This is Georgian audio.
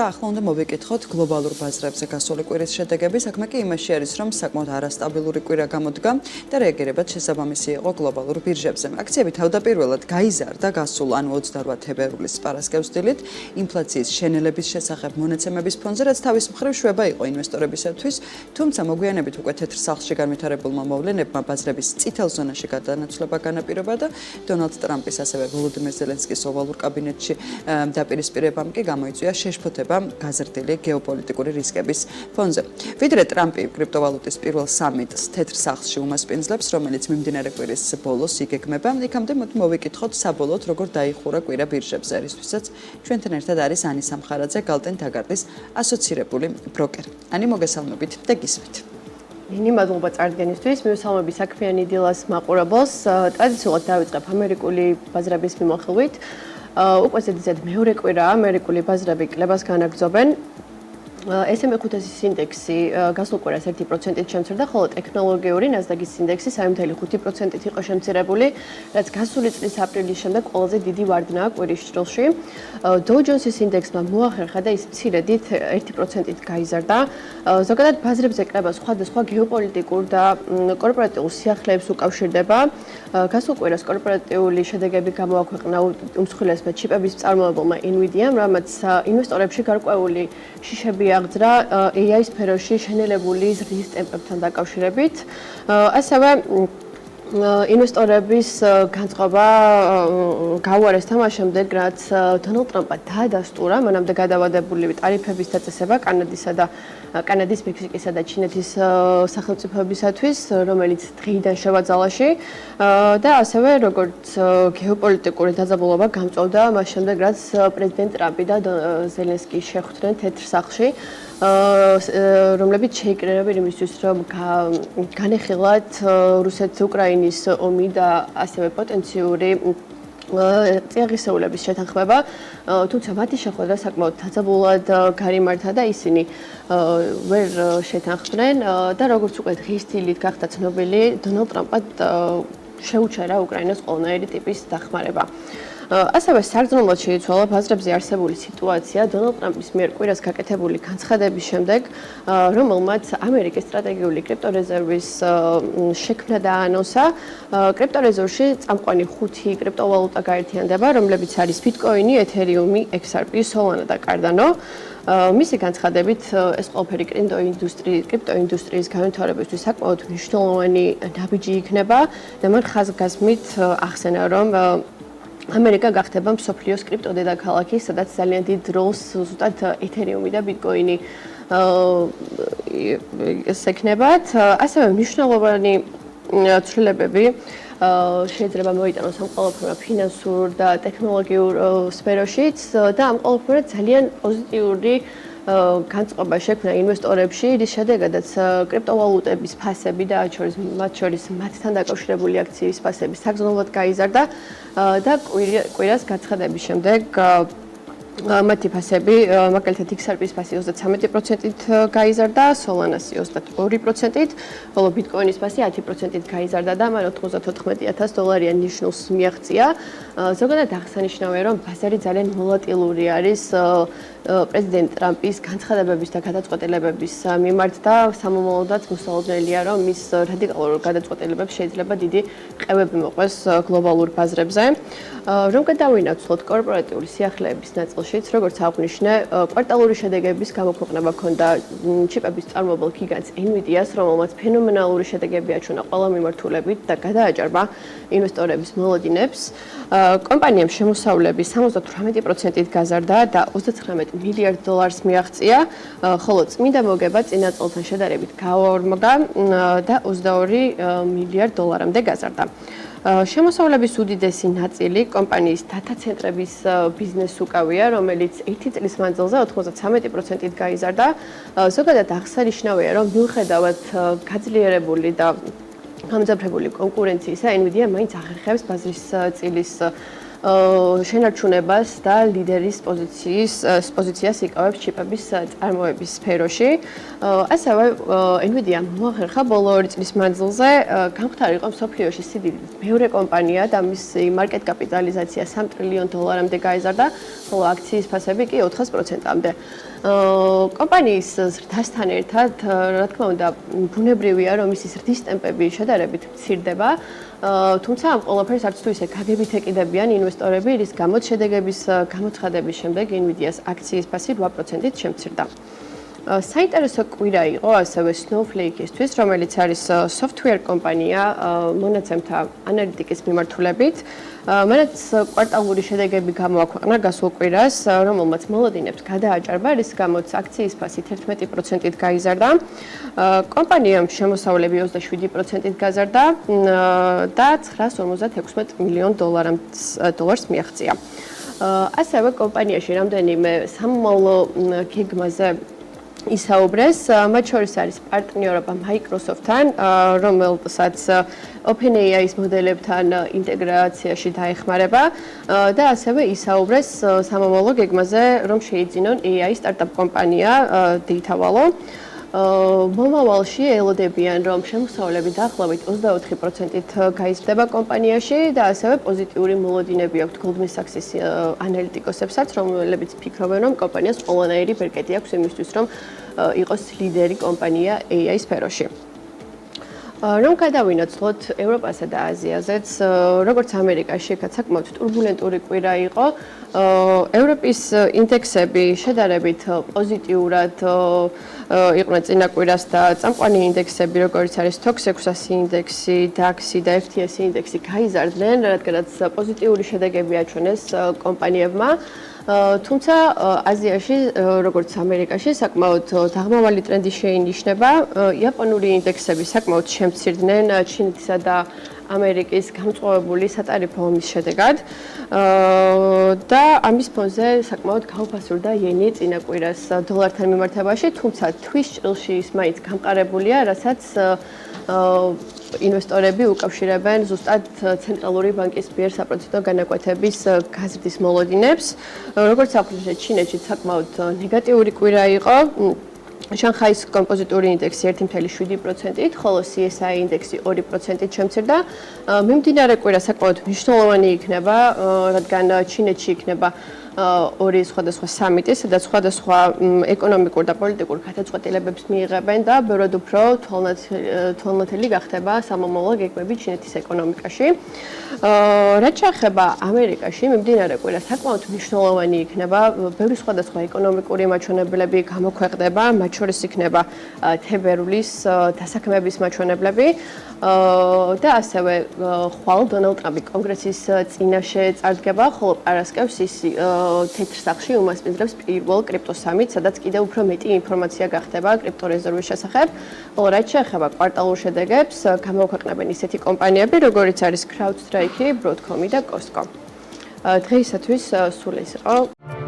ახლა უნდა მოვიკითხოთ გლობალურ ბაზრებზე გასული კვირის შედეგები. საქმე კი იმაში არის, რომ საკმაოდ არასტაბილური კვირა გამოდგა და რეაგირებაც შესაბამისი იყო გლობალურ ბირჟებზე. აქციები თავდაპირველად გაიზარდა გასულ, ანუ 28 თებერვლის პარასკევს დილით, ინფლაციის შენელების შესახებ მონაცემების ფონზე, რაც თავის მხრივ შვება იყო ინვესტორებისათვის, თუმცა მოგვიანებით უკვე თეთრ სახლში განვითარებულმა მოვლენებმა ბაზრების წითელ ზონაში გადანაცვლება განაპირობა და დონალდ ტრამპის ასევე ვოლოდიმირ ზელენსკის ოვალურ კაბინეტში დაპირისპირებამ კი გამოიწვია შეშფოთება გაზრდილი გეოპოლიტიკური რისკების ფონზე. ვიდრე ტრამპი კრიპტოვალუტის პირველ სამიტს თეთრ სახლში უმასპინძლებს, რომელიც მიმდინარე კვირის ბოლოს იგეგმება, იქამდე მოვიკითხოთ საბოლოოდ როგორ დაიხურა კვირა ბირჟებზე, რისთვისაც ჩვენთან ერთად არის ანი სამხარაძე, გალტენ თაგარდის ასოცირებული ბროკერი. ანი, მოგესალმებით და გისმით. ნინი, მადლობა წარდგენისთვის. მივესალმები საქმიანი დილას მაყურებელს. ტრადიციულად დავიწყებ ამერიკული ბაზრების მიმოხილვით. უკვე ზედიზედ მეორე კვირაა ამერიკული ბაზრები კლებას განაგრძობენ. S&P 500-ის ინდექსი გასულ კვირას 1%-ით შემცირდა, ხოლო ტექნოლოგიური NASDAQ-ის ინდექსი 3.5%-ით იყო შემცირებული, რაც გასული წლის აპრილის შემდეგ ყველაზე დიდი ვარდნაა კვირის ჭრილში. Dow Jones-ის ინდექსმა მოახერხა და ის მცირედით 1%-ით გაიზარდა. ზოგადად ბაზრებზე კრება სხვადასხვა გეოპოლიტიკურ და კორპორატიულ სიახლეებს უკავშირდება. გასულ კვირას კორპორატიული შედეგები გამოაქვეყნა უმსხვილესმა ჩიპების მწარმოებელმა Nvidia-მ, რამაც ინვესტორებში გარკვეული შიშები აღძრა AI სფეროში შენელებული ზრდის ტემპებთან დაკავშირებით. ასევე ინვესტორების განწყობა გაუარეს თამაშ შემდეგ, რაც დონალდ ტრამპმა დაადასტურა მანამდე გადავადებული ტარიფების დაწესება კანადის, მექსიკისა და ჩინეთის სახელმწიფოებისათვის, რომელიც დღეიდან შევა ძალაში და ასევე როგორც გეოპოლიტიკური დაძაბულობა გამწვავდა მას შემდეგ, რაც პრეზიდენტ ტრამპი და ზელენსკი შეხვდნენ თეთრ სახლში, რომლებიც შეიკრიბნენ იმისთვის, რომ განეხილათ რუსეთ-უკრაინის ომი და ასევე პოტენციური წიაღისეულების შეთანხმება, თუმცა მათი შეხვედრა საკმაოდ დაძაბულად გარიმართა და ისინი ვერ შეთანხმდნენ და როგორც უკვე დღის დილით გახდა ცნობილი, დონალდ ტრამპმა შეუჩერა უკრაინას ყველანაირი ტიპის დახმარება. ასევე საგრძნობლად შეიცვალა ბაზრებზე არსებული სიტუაცია დონალდ ტრამპის მიერ კვირას გაკეთებული განცხადების შემდეგ, რომელმაც ამერიკის სტრატეგიული კრიპტორეზერვის შექმნა დაანონსა. კრიპტორეზერვში წამყვანი 5 კრიპტოვალუტა გაერთიანდება, რომლებიც არის ბიტკოინი, ეთერიუმი, XRP, Solana და Cardano. მისი განცხადებით, ეს ყველაფერი კრიპტოინდუსტრიის განვითარებისთვის საკმაოდ მნიშვნელოვანი ნაბიჯი იქნება და მან ხაზგასმით ახსენა, რომ ამერიკა გახდება მსოფლიოს კრიპტო დედაქალაქი, სადაც ძალიან დიდ როლს ზუსტად ეთერიუმი და ბიტკოინი ექნებათ. ასევე მნიშვნელოვანი ცვლილებები შეიძლება მოიტანოს ამ ყველაფერმა ფინანსურ და ტექნოლოგიურ სფეროშიც და ამ ყველაფერმა ძალიან პოზიტიური განწყობა შექმნა ინვესტორებში, რის შედეგადაც კრიპტოვალუტების ფასები და მათ შორის მათთან დაკავშირებული აქციის ფასები საგრძნობლად გაიზარდა და კვირას გაცხადების შემდეგ მათი ფასები, მაგალითად XRP-ის ფასი 33%-ით გაიზარდა, Solana-ს 22%-ით, ხოლო ბიტკოინის ფასი 10%-ით გაიზარდა და მან $94,000 ნიშნულს მიაღწია. ზოგადად აღსანიშნავია, რომ ბაზარი ძალიან ვოლატილური არის პრეზიდენტ ტრამპის განცხადებების და გადაწყვეტილებების მიმართ და სამომავლოდაც მოსალოდნელია, რომ მის რადიკალურ გადაწყვეტილებებს შეიძლება დიდი ყევები მოყვეს გლობალურ ბაზრებზე. რომ გადავინაცვლოთ კორპორატიული სიახლეების ნაწილშიც, როგორც აღვნიშნე, კვარტალური შედეგების გამოქვეყნება ჰქონდა ჩიპების წარმოებელ გიგანტს Nvidia-ს, რომელმაც ფენომენალური შედეგები აჩვენა ყველა მიმართულებით და გადააჭარბა ინვესტორების მოლოდინებს. კომპანიამ შემოსავლები 78%-ით გაზარდა და $39 მილიარდ მიაღწია, ხოლო წმინდა მოგება წინა წელთან შედარებით გაორმაგა და $22 მილიარდამდე გაზარდა. შემოსავლების უდიდესი ნაწილი კომპანიის data ცენტრების ბიზნესს უკავია, რომელიც 1 წლის მანძილზე 93%-ით გაიზარდა. ზოგადად აღსანიშნავია, რომ მიუხედავად გაძლიერებული და გამძაფრებული კონკურენციისა, Nvidia მაინც ახერხებს ბაზრის წილის შენარჩუნებას და ლიდერის პოზიციას იკავებს ჩიპების წარმოების სფეროში. ასევე Nvidia მოახერხა ბოლო 2 წლის მანძილზე გამختارიყო მსოფლიოში სიდიდით მეორე კომპანია და მისი მარკეტ კაპიტალიზაცია $3 ტრილიონამდე გაიზარდა, ხოლო აქციის ფასები კი 400%-მდე. კომპანიის ზრდასთან ერთად, რა თქმა უნდა, ბუნებრივია, რომ მისი ზრდის ტემპები შედარებით მცირდება, თუმცა ამ ყველაფერს არც თუ ისე გაგებით ეკიდებიან ინვესტორები, რის გამოც შედეგების გამოცხადების შემდეგ Nvidia-ს აქციის ფასი 8%-ით შემცირდა. საინტერესო კვირა იყო ასევე Snowflake-ისთვის, რომელიც არის software კომპანია მონაცემთა ანალიტიკის მიმართულებით. მანაც კვარტალური შედეგები გამოაქვეყნა გასულ კვირას, რომელმაც მოლოდინებს გადააჭარბა, რის გამოც აქციის ფასი 11%-ით გაიზარდა. კომპანიამ შემოსავლები 27%-ით გაზარდა და $956 მილიონ დოლარს მიაღწია. ასევე კომპანიაში რამდენიმე სამომავლო გეგმაზე ისაუბრეს, მათ შორის არის პარტნიორობა Microsoft-თან, რომელსაც OpenAI-ის მოდელებთან ინტეგრაციაში დაეხმარება და ასევე ისაუბრეს სამომავლო გეგმაზე, რომ შეიძინონ AI სტარტაპ კომპანია Datavalo. მომავალში ელოდებიან, რომ შემოსავლები დაახლოებით 24%-ით გაიზრდება კომპანიაში და ასევე პოზიტიური მოლოდინები აქვთ Goldman Sachs-ის ანალიტიკოსებსაც, რომლებიც ფიქრობენ, რომ კომპანიას ყველანაირი ბერკეტი აქვს იმისთვის, რომ იყოს ლიდერი კომპანია AI სფეროში. რომ გადავინაცვლოთ ევროპასა და აზიაზეც, როგორც ამერიკაში, აქაც საკმაოდ ტურბულენტური კვირა იყო. ევროპის ინდექსები შედარებით პოზიტიურად იყვნენ წინა კვირას და წამყვანი ინდექსები, როგორც არის TOXX 600 ინდექსი, DAX-ი და FTSE ინდექსი გაიზარდნენ, რადგანაც პოზიტიური შედეგები აჩვენეს კომპანიებმა. თუმცა აზიაში, როგორც ამერიკაში, საკმაოდ დაღმავალი ტრენდი შეინიშნება. იაპონური ინდექსები საკმაოდ შემცირდნენ ჩინეთისა და ამერიკის გამწვავებული სატარიფო ომის შედეგად და ამის ფონზე საკმაოდ გაუფასურდა იენი წინა კვირას დოლართან მიმართებაში, თუმცა თვის ჭრილში ის მაინც გამყარებულია, რასაც ინვესტორები უკავშირებენ ზუსტად ცენტრალური ბანკის მიერ საპროცენტო განაკვეთების გაზრდის მოლოდინებს. როგორც აღვნიშნეთ, ჩინეთში საკმაოდ ნეგატიური კვირა იყო. შანხაის კომპოზიტური ინდექსი 1.7%-ით, ხოლო CSI ინდექსი 2%-ით შემცირდა. მიმდინარე კვირა საკმაოდ მნიშვნელოვანი იქნება, რადგან ჩინეთში იქნება ორი სხვადასხვა სამიტი, სადაც სხვადასხვა ეკონომიკურ და პოლიტიკურ გადაწყვეტილებებს მიიღებენ და ბევრად უფრო თვალნათელი გახდება სამომავლო გეგმები ჩინეთის ეკონომიკაში. რაც შეეხება ამერიკაში, მიმდინარე კვირა საკმაოდ მნიშვნელოვანი იქნება, ბევრი სხვადასხვა ეკონომიკური მაჩვენებლები გამოქვეყნდება, მათ შორის იქნება თებერვლის დასაქმების მაჩვენებლები და ასევე ხვალ დონალდ ტრამპი კონგრესის წინაშე წარდგება, ხოლო პარასკევს ის თეთრ სახლში უმასპინძლებს პირველ კრიპტო სამიტს, სადაც კიდევ უფრო მეტი ინფორმაცია გახდება კრიპტორეზერვის შესახებ. ხოლო რაც შეეხება კვარტალურ შედეგებს, გამოქვეყნებენ ისეთი კომპანიები, როგორიც არის CrowdStrike, Broadcom და Costco. დღეისათვის სულ ეს იყო.